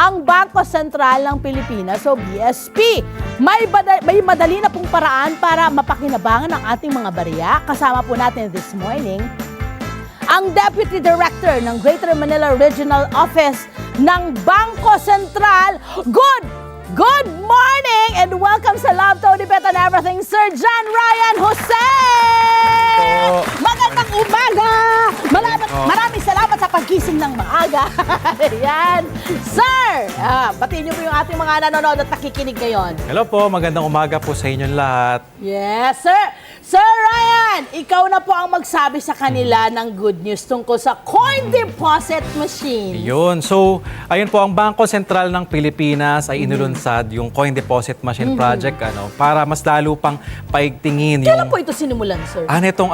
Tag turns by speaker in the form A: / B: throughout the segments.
A: ang Bangko Sentral ng Pilipinas o BSP. May madali na pong paraan para mapakinabangan ang ating mga barya. Kasama po natin this morning ang Deputy Director ng Greater Manila Regional Office ng Bangko Sentral. Good morning and welcome sa Love, Tony, Pet and Everything, Sir John Ryan Jose! Magandang umaga! Maraming salamat sa pagkising ng maaga. Yan. Sir, batiin niyo po yung ating mga nanonood at nakikinig ngayon.
B: Hello po, magandang umaga po sa inyong lahat.
A: Yes, sir. Sir Ryan, ikaw na po ang magsabi sa kanila ng good news tungkol sa coin deposit machine.
B: Yun. So, ayun po, ang Bangko Sentral ng Pilipinas ay inilunsad yung coin deposit machine project para mas lalo pang paigtingin
A: Kailan po ito sinimulan, sir?
B: Nitong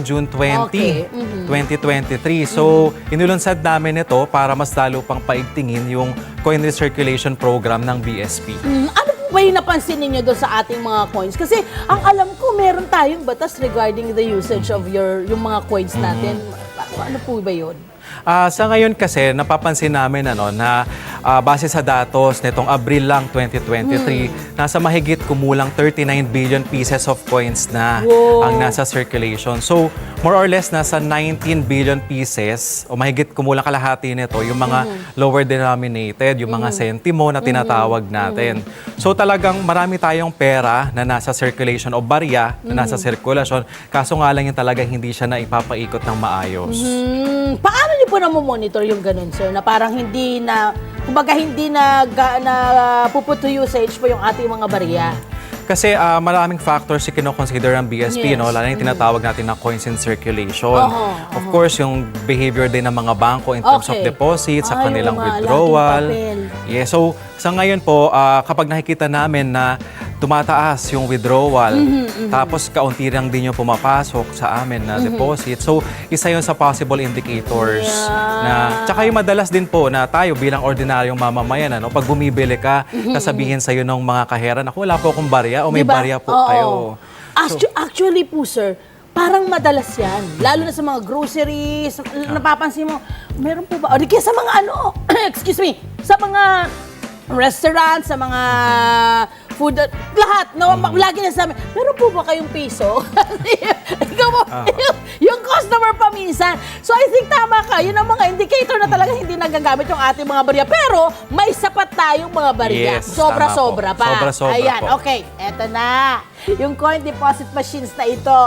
B: June 20,
A: Okay.
B: 2023. So, inilunsad namin ito para mas lalo pang paigtingin yung coin recirculation program ng BSP.
A: Ano po ba yung napansin ninyo doon sa ating mga coins? Kasi ang alam ko, meron tayong batas regarding the usage of yung mga coins natin. Ano po ba yun?
B: Sa ngayon kasi, napapansin namin na base sa datos nitong Abril lang 2023, nasa mahigit kumulang 39 billion pieces of coins na ang nasa circulation. So, more or less, nasa 19 billion pieces, o mahigit kumulang kalahati nito, yung mga lower denominated, yung mga sentimo na tinatawag natin. So, talagang marami tayong pera na nasa circulation o barya na nasa sirkulasyon, kaso nga lang yung talagang hindi siya na ipapaikot ng maayos.
A: Paano niyo po na-monitor yung ganun, sir? Na parang hindi na, kumbaga hindi na puputo usage po yung ating mga barya.
B: Kasi maraming factors si kinoconsider ang BSP,
A: Yes.
B: lalo na yung tinatawag natin na coins in circulation. Of course, yung behavior din ng mga bangko in terms of deposits, sa kanilang withdrawal. Yeah, so, sa ngayon po, kapag nakikita namin na tumataas yung withdrawal, tapos kaunti lang din yung pumapasok sa amin na deposit. So, isa yun sa possible indicators. Tsaka yung madalas din po na tayo bilang ordinaryong mamamayan, pag bumibili ka, sasabihin sa'yo ng mga kahera, naku, wala po akong barya o may barya po kayo.
A: Actually po, sir, parang madalas yan. Lalo na sa mga groceries, napapansin mo, meron po ba? O di kaya sa mga excuse me, sa mga restaurant, sa mga food, lahat, lagi na sabi, meron po ba kayong piso? Ikaw mo, yung customer pa minsan. So I think tama ka, yun ang mga indicator na talaga hindi nagagamit yung ating mga barya. Pero may sapat tayong mga barya.
B: Yes,
A: Sobra-sobra pa.
B: Sobra-sobra
A: Ayan,
B: po.
A: okay, eto na. Yung coin deposit machines na ito,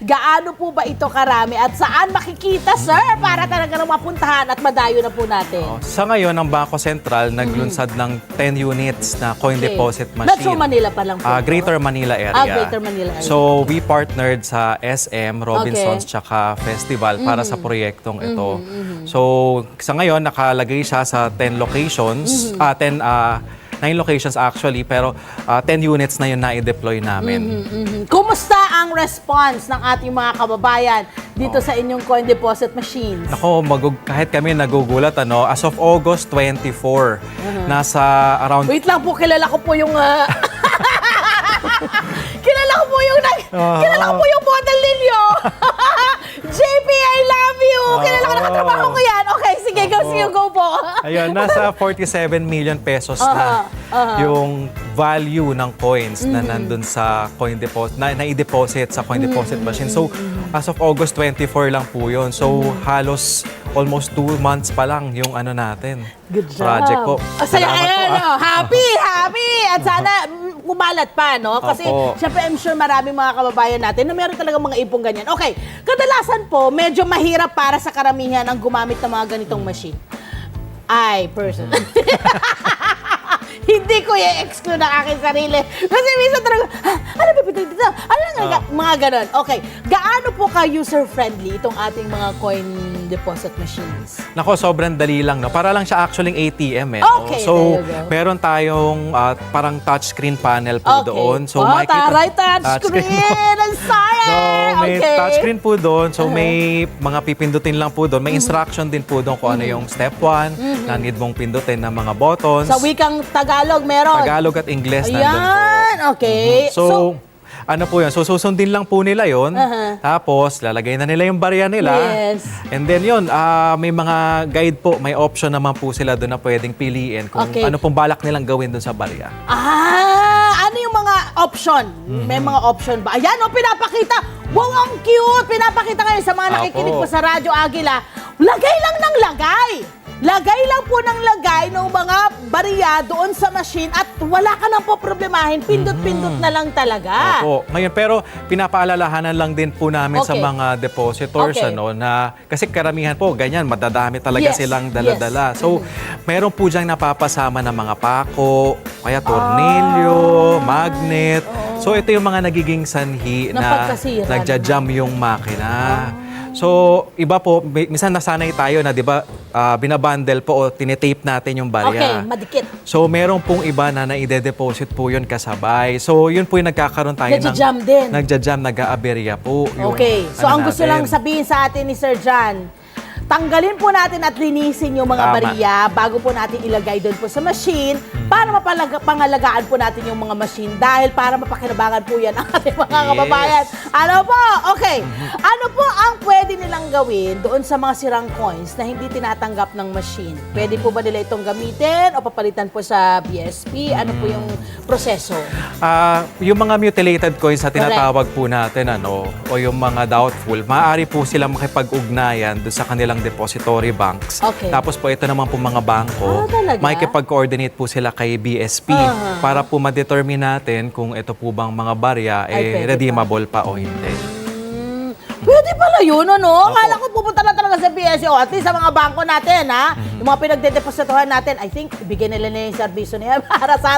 A: gaano po ba ito karami at saan makikita, sir, para talaga na mapuntahan at madayo na po natin?
B: Sa ngayon, ang Bangko Sentral naglunsad ng 10 units na coin deposit machine.
A: Metro Manila pa lang po.
B: Greater Manila area.
A: Greater Manila area.
B: So, we partnered sa SM, Robinsons, tsaka Festival para sa proyektong ito. So, sa ngayon, nakalagay siya sa 10 locations, 9 locations actually, pero 10 units na yun na i-deploy namin.
A: Kumusta ang response ng ating mga kababayan dito sa inyong coin deposit machines?
B: Ako, kahit kami nagugulat, as of August 24, nasa around...
A: Wait lang po, kilala ko po yung... kilala ko po yung model ninyo! JP, I love you! Kilala ko, nakatrabaho ko yan. Okay, sige, go po.
B: Ayun, nasa 47 million pesos na yung value ng coins na nandun sa coin deposit, na i-deposit sa coin deposit machine. So, as of August 24 lang po yun. So, halos almost 2 months pa lang yung natin.
A: Good job.
B: Project po.
A: Happy! At sana kumalat pa, no? Kasi, syempre, I'm sure maraming mga kababayan natin na meron talaga mga ipong ganyan. Okay, kadalasan po, medyo mahirap para sa karamihan ang gumamit ng mga ganitong machine. Personally. Hindi ko i-exclude ang aking sarili. Kasi minsan talaga, ano ba dito? Mga ganon. Okay, gaano po ka-user-friendly itong ating mga coin deposit machines?
B: Nako, sobrang dali lang. Para lang siya actually ATM.
A: Okay,
B: So,
A: there you go.
B: meron tayong parang touchscreen panel po doon. So,
A: taray touchscreen! Ang sorry!
B: So, may touchscreen po doon. So, may mga pipindutin lang po doon. May instruction din po doon kung ano yung step 1 na need mong pindutin ng mga buttons.
A: Sa wikang Tagalog meron?
B: Tagalog at Ingles nandun po.
A: Ayan, okay.
B: So, ano po yun, so susundin lang po nila yun. Tapos, lalagay na nila yung barya nila.
A: Yes.
B: And then yun, may mga guide po, may option naman po sila doon na pwedeng piliin kung
A: Okay.
B: ano pong balak nilang gawin doon sa barya.
A: Ano yung mga option? May mga option ba? Ayan, pinapakita. Wow, ang cute! Pinapakita ngayon sa mga nakikinig
B: Apo.
A: po sa Radyo Agila. Lagay lang ng lagay. Lagay lang po ng lagay ng mga barya doon sa machine at wala ka nang po problemahin. Pindot-pindot na lang talaga.
B: Opo. Ngayon, pero pinapaalalahanan lang din po namin sa
A: Okay.
B: mga depositors,
A: Okay.
B: na kasi karamihan po, ganyan, madadami talaga
A: Yes.
B: silang dala-dala. So, meron po diyang napapasama ng mga pako, kaya tornilyo, magnet. So, ito yung mga nagiging sanhi
A: Ng
B: na
A: pagkasira.
B: nagja-jam yung makina. So, iba po, minsan nasanay tayo na, di ba, binabundle po o tinetape natin yung
A: Okay,
B: barya.
A: madikit.
B: So, meron pong iba na naide-deposit po yun kasabay. So, yun po yung nagkakaroon tayo
A: Nagja-jam din.
B: Nagja-jam, nag-aaberya po. Yung
A: Okay, so ang gusto lang
B: natin.
A: sabihin sa atin ni Sir John, tanggalin po natin at linisin yung mga
B: Tama.
A: barya bago po natin ilagay doon po sa machine para mapangalagaan po natin yung mga machine dahil para mapakinabangan po yan ang ating mga
B: Yes.
A: kababayan. Ano po? Okay. Ano po ang pwede nilang gawin doon sa mga sirang coins na hindi tinatanggap ng machine? Pwede po ba nila itong gamitin o papalitan po sa BSP? Ano po yung proseso?
B: Yung mga mutilated coins na tinatawag po natin, o yung mga doubtful, maaari po silang makipag-ugnayan doon sa kanilang depository banks.
A: Okay.
B: Tapos po ito naman po mga bangko,
A: Talaga?
B: makikipag-coordinate po sila kay BSP para po ma-determine natin kung ito po bang mga barya
A: Ay, pwede
B: redeemable pa o hindi.
A: Pwede pala yun, Akala ko pupunta na talaga sa BSO. At least sa mga bangko natin, Yung mga pinagdedepositohan natin, I think, ibigay nila na yung serbisyo na yan para sa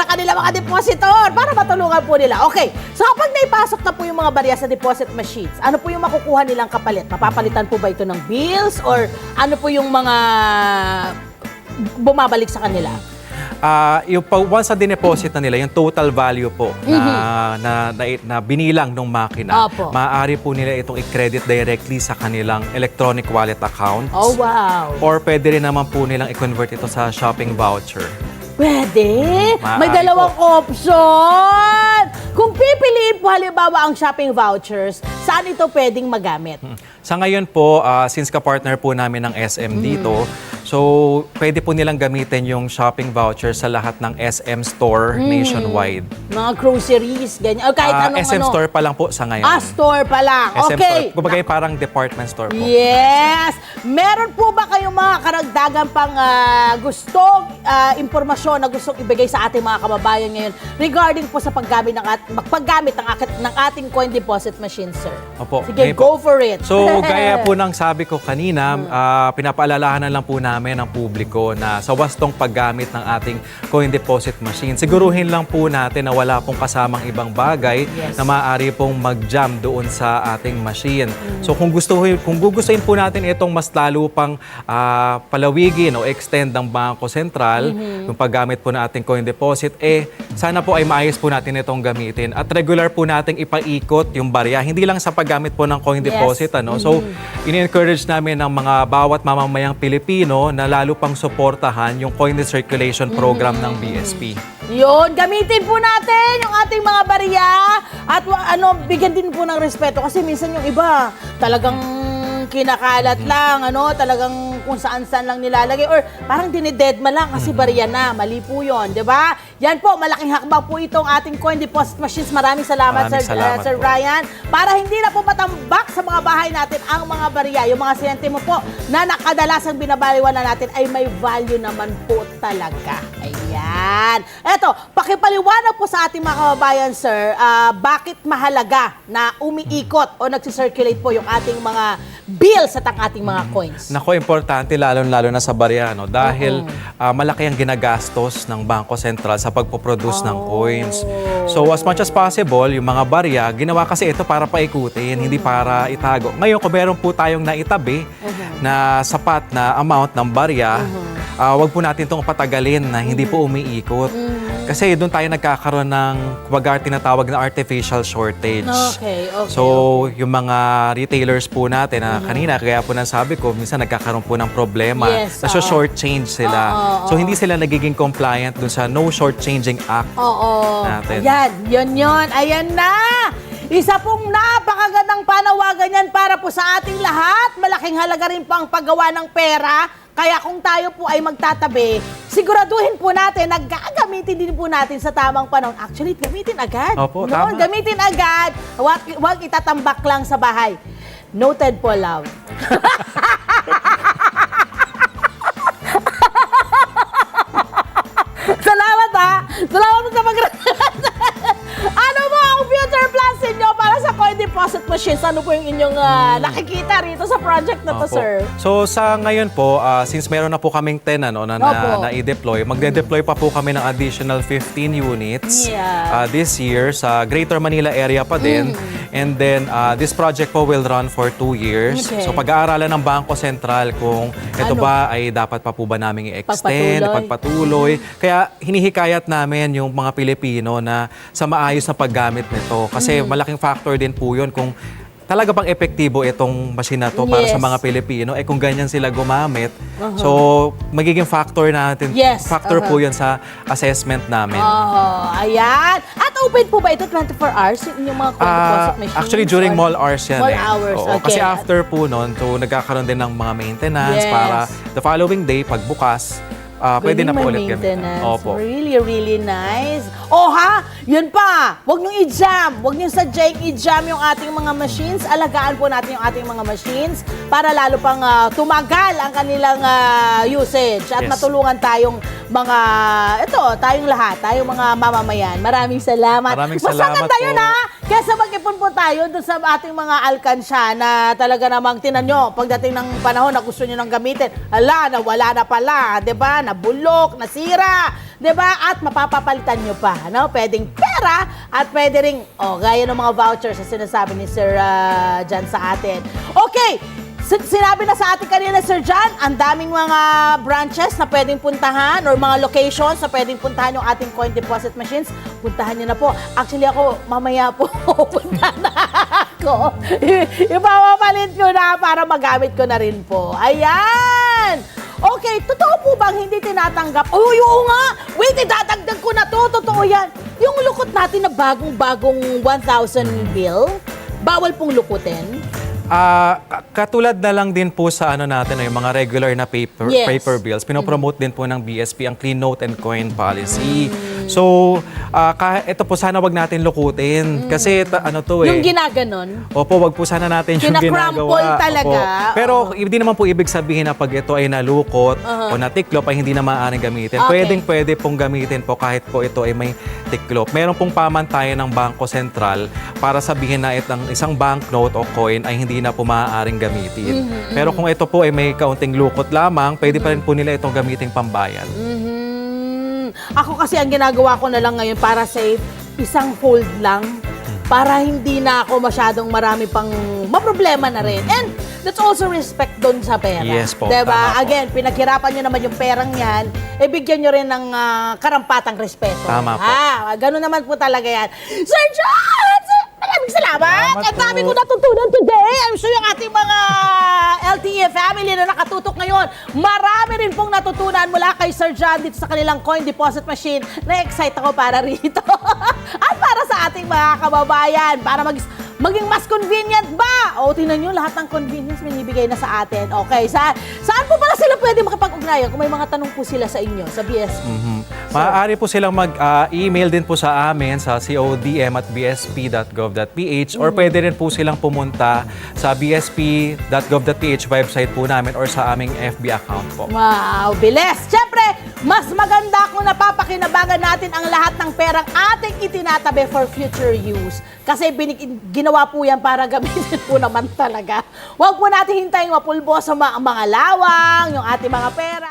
A: kanila mga depositor, para matulungan po nila. Okay, so kapag naipasok na po yung mga barya sa deposit machines, ano po yung makukuha nilang kapalit? Mapapalitan po ba ito ng bills? Or ano po yung mga bumabalik sa kanila?
B: Once na dineposit na nila, yung total value po na binilang ng makina,
A: Opo.
B: maaari po nila itong i-credit directly sa kanilang electronic wallet accounts.
A: Oh, wow.
B: Or pwede rin naman po nilang i-convert ito sa shopping voucher.
A: Pwede? May
B: Maaari
A: dalawang option! Kung pipiliin po halimbawa ang shopping vouchers, saan ito pwedeng magamit?
B: Sa ngayon po, since ka-partner po namin ng SM dito, so pwede po nilang gamitin yung shopping voucher sa lahat ng SM store nationwide.
A: Mga groceries, ganyan. O kahit anong
B: SM store pa lang po sa ngayon.
A: store pa lang.
B: SM
A: Okay.
B: store. Kumbaga yung parang department store po.
A: Yes! Meron po ba kayong mga karagdagan pang gustong impormasyon na gustong ibigay sa ating mga kababayan ngayon regarding po sa paggamit ng ating coin deposit machine, sir?
B: Opo.
A: Sige,
B: Ngayon po.
A: go for it.
B: So, gaya po ng sabi ko kanina, pinapaalalahanan lang po namin ang publiko na sa wastong paggamit ng ating coin deposit machine, siguruhin lang po natin na wala pong kasamang ibang bagay
A: Yes.
B: na maaari pong mag-jam doon sa ating machine. So, kung gugustuhin po natin itong mas lalo pang palawigin o extend ng Bangko Sentral, yung paggamit po ng ating coin deposit, sana po ay maayos po natin itong gamitin at regular po nating ipaikot yung barya. Hindi lang sa paggamit po ng coin deposit, So, ini-encourage namin ng mga bawat mamamayang Pilipino na lalo pang suportahan yung coin circulation program ng BSP.
A: Yun, gamitin po natin yung ating mga barya at bigyan din po ng respeto kasi minsan yung iba talagang kinakalat lang, talagang kung saan-saan lang nilalagay or parang dinidedma lang kasi barya na, mali po yun, di ba? Yan po, malaking hakbang po itong ating coin deposit machines. Maraming salamat, Sir
B: po.
A: Ryan. Para hindi na po matambak sa mga bahay natin ang mga barya, yung mga sentimo po na nakadalasang binabaliwan na natin ay may value naman po talaga. Ayan. Eto, pakipaliwanag po sa ating mga kababayan, sir, bakit mahalaga na umiikot o nagsisirculate po yung ating mga bills at ang ating mga coins?
B: Nako, importante lalo na sa barya, dahil malaki ang ginagastos ng Bangko Sentral sa pagpoproduce ng coins. So as much as possible, yung mga barya, ginawa kasi ito para paikutin, hindi para itago. Ngayon, kung meron po tayong naitabi na sapat na amount ng barya, wag po natin itong patagalin na hindi po umiikot. Kasi doon tayo nagkakaroon ng tinatawag na artificial shortage.
A: Okay.
B: So, yung mga retailers po natin na kanina, kaya po nasabi ko, minsan nagkakaroon po ng problema.
A: Yes,
B: na short change sila. So, hindi sila nagiging compliant dun sa No Shortchanging Act natin.
A: Ayan, yun. Ayan na! Isa pong napakagandang panawagan yan para po sa ating lahat. Malaking halaga rin po ang paggawa ng pera. Kaya kung tayo po ay magtatabi, siguraduhin po natin na gagamitin din po natin sa tamang panahon. Actually, gamitin agad.
B: Opo, tama.
A: Gamitin agad. Huwag itatambak lang sa bahay. Noted po, love. Salamat ha! Salamat sa Ano mo ang future plans ninyo para sa coin deposit machines? Ano po yung inyong nakikita rito sa project na to,
B: Opo.
A: sir?
B: So sa ngayon po, since meron na po kaming 10 na i-deploy, magde-deploy pa po kami ng additional 15 units this year sa Greater Manila area pa din. And then this project po will run for 2 years.
A: Okay.
B: So pag-aaralan ng Bangko Sentral kung ito ba ay dapat pa po ba namin i-extend, pagpatuloy. Kaya hinihikayat namin yung mga Pilipino na sa maayos na paggamit nito. Kasi malaking factor din po yun kung talaga bang epektibo itong machine na to para sa mga Pilipino, kung ganyan sila gumamit. So, magiging factor natin, factor po yun sa assessment namin.
A: Ayan. At open po ba ito 24 hours yung mga coin deposit machines?
B: Actually, during mall hours yan.
A: Mall hours,
B: Oo,
A: okay.
B: Kasi after po nun, so nagkakaroon din ng mga maintenance para the following day, pagbukas, pwede na po ulit gamitin. Opo.
A: Really, really nice. Yun pa. Huwag niyong i-jam. Huwag niyong sadyang i-jam yung ating mga machines. Alagaan po natin yung ating mga machines para lalo pang tumagal ang kanilang usage at matulungan tayong tayong lahat, tayong mga mamamayan. Maraming salamat.
B: Maraming salamat
A: Mas tayo
B: po.
A: na. Kesa mag-ipon po tayo doon sa ating mga alkansya na talaga namang tinan nyo, pagdating ng panahon na gusto nyo nang gamitin, nawala na pala, 'di ba? Nabulok, nasira, 'di ba? At mapapapalitan nyo pa, no? Pwedeng pera at pwede ring gaya ng mga vouchers na sinasabi ni Sir Jan sa atin. Okay. Sinabi na sa atin kanina, Sir Jan, ang daming mga branches na pwedeng puntahan or mga locations na pwedeng puntahan yung ating coin deposit machines. Puntahan nyo na po. Actually ako, mamaya po, punta na ako. Ipapapalit ko na para magamit ko na rin po. Ayan! Okay, totoo po bang hindi tinatanggap? Oo nga! Wait, idadagdag ko na to. Totoo yan. Yung lukot natin na bagong-bagong 1,000 bill, bawal pong lukutin?
B: Katulad na lang din po sa natin, yung mga regular na paper bills, pinopromote din po ng BSP ang Clean Note and Coin Policy. So, ito po sana wag natin lukutin. Kasi
A: Yung ginaganon?
B: Opo, wag po sana natin yung ginagawa.
A: Kina-crumple talaga.
B: Opo. Pero hindi naman po ibig sabihin na pag ito ay nalukot o natiklop ay hindi na maaaring gamitin.
A: Okay.
B: Pwede pong gamitin po kahit po ito ay may tiklop. Meron pong pamantayan ng Bangko Sentral para sabihin na itang isang banknote o coin ay hindi na po maaaring gamitin. Pero kung ito po ay may kaunting lukot lamang, pwede pa rin po nila itong gamiting pambayad.
A: Ako kasi ang ginagawa ko na lang ngayon para safe, isang fold lang para hindi na ako masyadong marami pang maproblema na rin. And that's also respect doon sa pera.
B: Yes po,
A: diba?
B: tama po.
A: Again, pinaghirapan nyo naman yung perang yan, bigyan nyo rin ng karampatang respeto.
B: Tama po.
A: Ganun naman po talaga yan. Sir John! Maraming salamat!
B: Salamat
A: Ang dami
B: po.
A: ko natutunan today. I'm sure yung ating mga LTE family na nakatutok ngayon, marami rin pong natutunan mula kay Sir John dito sa kanilang coin deposit machine. Na-excite ako para rito. At para sa ating mga kababayan, para maging mas convenient ba? Tingnan nyo, lahat ng convenience binibigay na sa atin. Okay, saan po pala sila pwede makipag-ugnayan kung may mga tanong po sila sa inyo, sa BSP?
B: Maaari po silang mag-email din po sa amin sa codm@bsp.gov.ph or pwede rin po silang pumunta sa bsp.gov.ph website po namin or sa aming FB account po.
A: Wow, bilis! Siyempre, mas maganda kung napapakinabangan natin ang lahat ng perang ating itinatabi for future use. Kasi ginawa po yan para gamitin po naman talaga. Huwag po natin hintayin mapulbo sa mga lawang, yung ating mga pera.